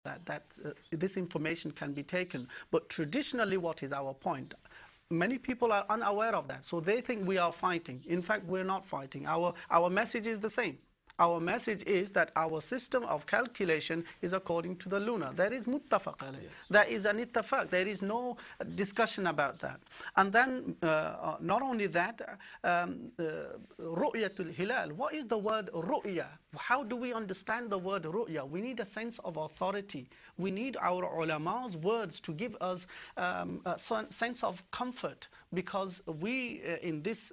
that this information can be taken. But traditionally, what is our point? Many people are unaware of that, so they think we are fighting. In fact, we're not fighting. Our message is the same. Our message is that our system of calculation is according to the lunar. There is muttafaq alayh. Yes. There is an ittafaq. There is no discussion about that. And then, not only that, ru'yatul hilal. What is the word ru'ya? How do we understand the word ru'ya? We need a sense of authority. We need our ulama's words to give us a sense of comfort, because we, in this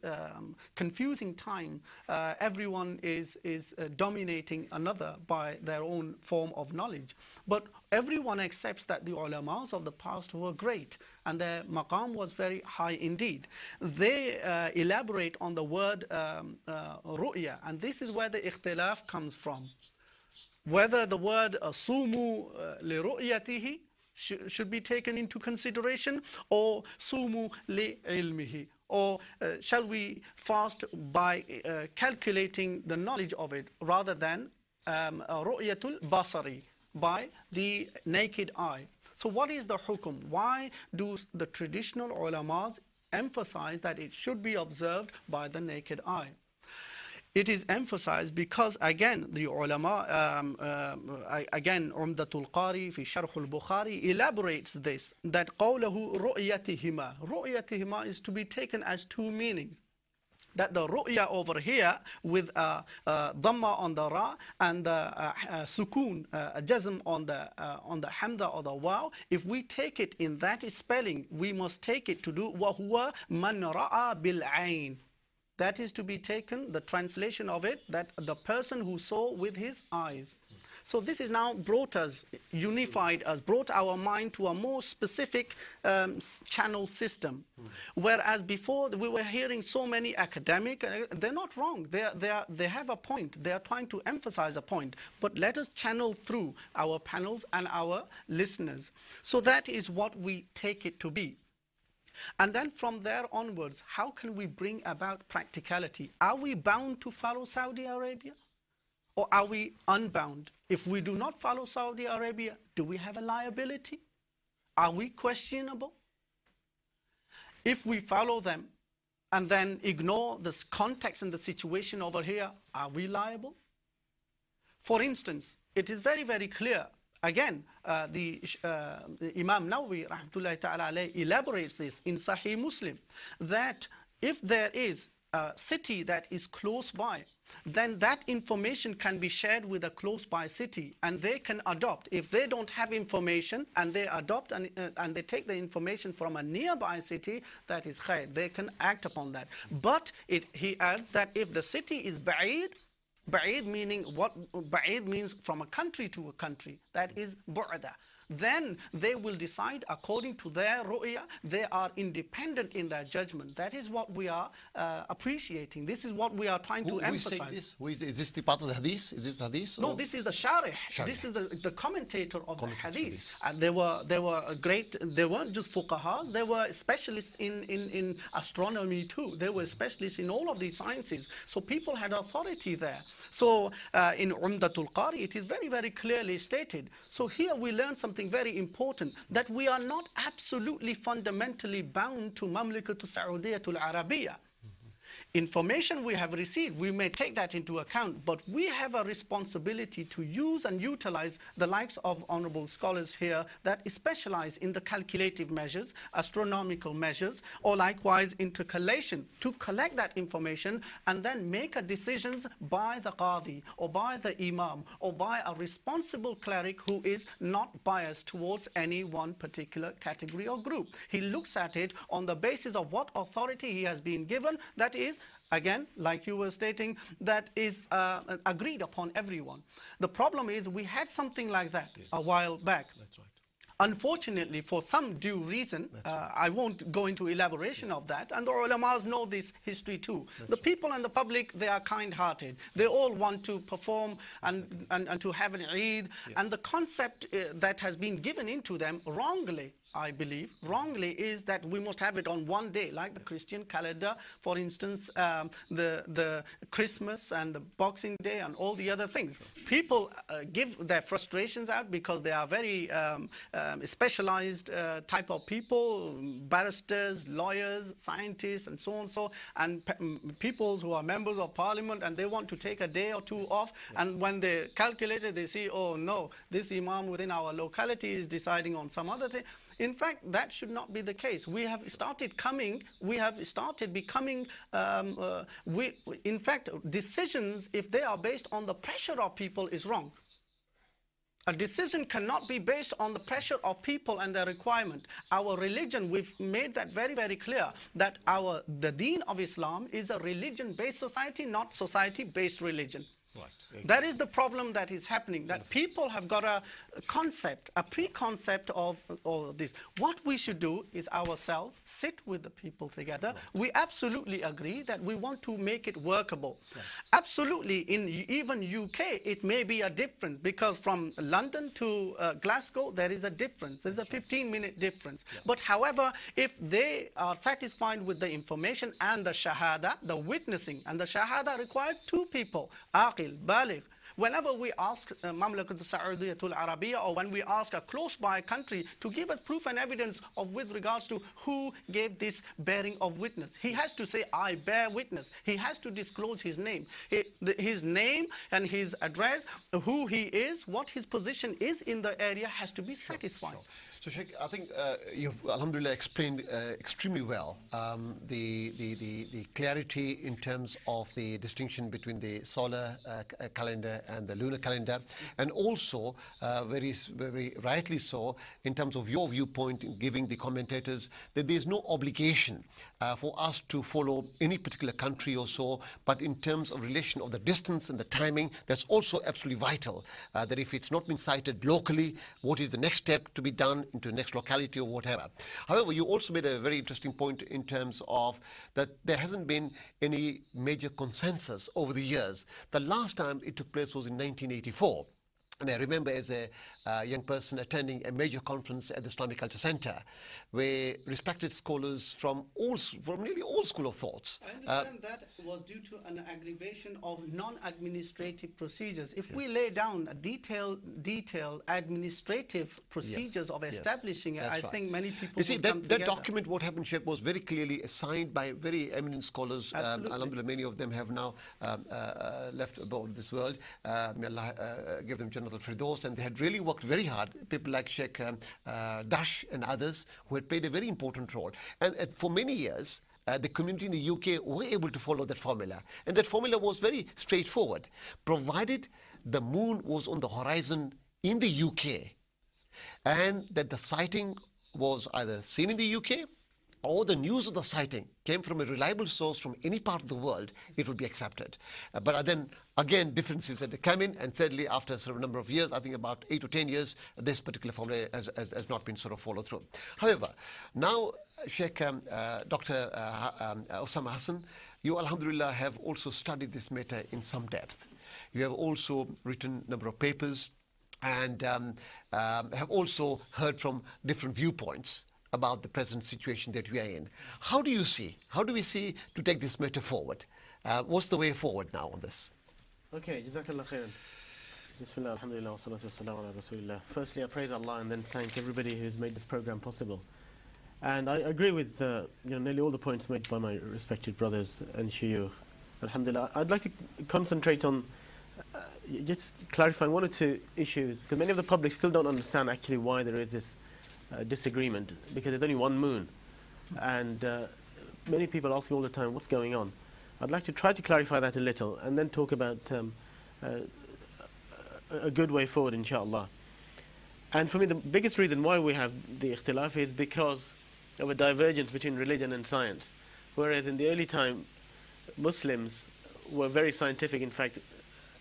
confusing time, everyone is dominating another by their own form of knowledge. But everyone accepts that the ulamas of the past were great, and their maqam was very high indeed. They elaborate on the word ru'ya, and this is where the ikhtilaf comes from. Whether the word sumu li ru'yatihi should be taken into consideration, or sumu li ilmihi, or shall we fast by calculating the knowledge of it, rather than ru'yatul basari, by the naked eye. So what is the hukum? Why do the traditional ulamas emphasize that it should be observed by the naked eye? It is emphasized because, again, the ulama, again, Umdatul Qari fi Sharh al-Bukhari elaborates this, that qawlahu ru'yatihima. Ru'yatihima is to be taken as two meanings. That the ru'ya over here with a dhamma on the ra and the sukoon, jazm on the hamza or the waw, if we take it in that spelling, we must take it to do wa huwa man ra'a bil ayn. That is to be taken, the translation of it, that the person who saw with his eyes. So this is now brought us, unified us, brought our mind to a more specific channel system. Whereas before we were hearing so many academic, they're not wrong. They have a point. They are trying to emphasize a point. But let us channel through our panels and our listeners. So that is what we take it to be. And then from there onwards, how can we bring about practicality? Are we bound to follow Saudi Arabia? Or are we unbound? If we do not follow Saudi Arabia, do we have a liability? Are we questionable? If we follow them and then ignore the context and the situation over here, are we liable? For instance, it is very, very clear. Again, the Imam Nawawi rahmatullahi ta'ala alayhi elaborates this in Sahih Muslim, that if there is a city that is close by, then that information can be shared with a close by city, and they can adopt. If they don't have information and they adopt and they take the information from a nearby city, that is khair. They can act upon that. But he adds that if the city is ba'id, ba'id meaning what? Ba'id means from a country to a country. That is bu'da. Then they will decide according to their ru'ya. They are independent in their judgment. That is what we are appreciating. This is what we are trying to emphasize. Who is this? Is this the part of the hadith? Is this hadith? No, this is the sharih. This is the commentator of the hadith. And they were great. They weren't just fuqahas. They were specialists in astronomy too. They were specialists in all of these sciences. So people had authority there. So in Umdatul Qari, it is very, very clearly stated. So here we learn something very important, that we are not absolutely fundamentally bound to Mamlakatul Saudiyatul Arabiya. Information we have received, we may take that into account, but we have a responsibility to use and utilize the likes of honorable scholars here that specialize in the calculative measures, astronomical measures, or likewise intercalation, to collect that information and then make a decisions by the qadi or by the imam or by a responsible cleric who is not biased towards any one particular category or group. He looks at it on the basis of what authority he has been given, that is, again, like you were stating, that is agreed upon everyone. The problem is we had something like that a while back. That's right. Unfortunately, for some due reason, I won't go into elaboration of that, and the ulamas know this history too. The people and the public, they are kind-hearted. They all want to perform and to have an Eid, and the concept that has been given into them wrongly, I believe, wrongly, is that we must have it on one day, like the Christian calendar, for instance, the Christmas and the Boxing Day and all the other things. People give their frustrations out because they are very specialized type of people, barristers, lawyers, scientists, and so on, and people who are members of parliament, and they want to take a day or two off, and when they calculate it, they see, oh no, this imam within our locality is deciding on some other thing. In fact, that should not be the case. We have started becoming, in fact, decisions, if they are based on the pressure of people, is wrong. A decision cannot be based on the pressure of people and their requirement. Our religion, we've made that very, very clear, that the deen of Islam is a religion-based society, not society-based religion. Right. That is the problem that is happening, that people have got a concept, a pre-concept of all of this. What we should do is ourselves sit with the people together. Right. We absolutely agree that we want to make it workable. Right. Absolutely, in even UK, it may be a difference, because from London to Glasgow, there is a difference. There's a 15-minute difference. Yeah. But however, if they are satisfied with the information and the shahada, the witnessing, and the shahada required two people, aqil, baligh. Whenever we ask Mamlakat Saudiyatul Arabiya, or when we ask a close-by country to give us proof and evidence of with regards to who gave this bearing of witness, he has to say, I bear witness. He has to disclose his name. His name and his address, who he is, what his position is in the area has to be satisfied. Sure. So, Sheikh, I think you've, alhamdulillah, explained extremely well the clarity in terms of the distinction between the solar calendar and the lunar calendar, and also very rightly so in terms of your viewpoint in giving the commentators that there is no obligation for us to follow any particular country or so, but in terms of relation of the distance and the timing, that's also absolutely vital, that if it's not been cited locally, what is the next step to be done into the next locality or whatever. However, you also made a very interesting point in terms of that there hasn't been any major consensus over the years. The last time it took place was in 1984. And I remember as a young person attending a major conference at the Islamic Culture Center, where respected scholars from nearly all school of thoughts. I understand that was due to an aggravation of non-administrative procedures. If we lay down a detailed administrative procedures of establishing it, I think many people. You see, that document, what happened, Sheikh, was very clearly signed by very eminent scholars. Alhamdulillah, many of them have now left about this world. May Allah give them Jannah al-Firdaus, and they had really worked very hard. People like Sheikh Dash and others who had played a very important role. And for many years, the community in the UK were able to follow that formula. And that formula was very straightforward. Provided the moon was on the horizon in the UK and that the sighting was either seen in the UK or the news of the sighting came from a reliable source from any part of the world, it would be accepted. But then, again, differences had to come in, and sadly, after a certain number of years, I think about 8 to 10 years, this particular formula has not been sort of followed through. However, now, Sheikh Dr. Osama Hassan, you, alhamdulillah, have also studied this matter in some depth. You have also written a number of papers and have also heard from different viewpoints about the present situation that we are in. How do we see to take this matter forward? What's the way forward now on this? Okay, Jazakallah khairan. Bismillah, alhamdulillah, wa salatu wa salam ala rasulillah. Firstly, I praise Allah and then thank everybody who's made this program possible. And I agree with nearly all the points made by my respected brothers and shuyukh. Alhamdulillah. I'd like to concentrate on just clarifying one or two issues, because many of the public still don't understand actually why there is this disagreement, because there's only one moon, and many people ask me all the time, what's going on? I'd like to try to clarify that a little and then talk about a good way forward, inshallah. And for me, the biggest reason why we have the ikhtilaf is because of a divergence between religion and science. Whereas in the early time, Muslims were very scientific. In fact,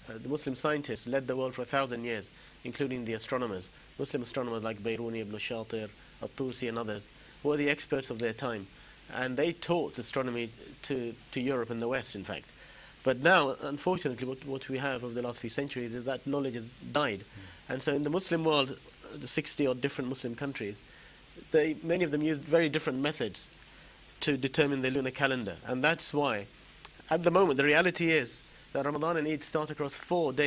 the Muslim scientists led the world for 1,000 years, including the astronomers. Muslim astronomers like Bayruni, Ibn Shatir, At-Tusi and others were the experts of their time. And they taught astronomy to Europe and the West, in fact. But now, unfortunately, what we have over the last few centuries is that knowledge has died. And so in the Muslim world, the 60-odd different Muslim countries, many of them used very different methods to determine the lunar calendar. And that's why, at the moment, the reality is that Ramadan and Eid start across 4 days.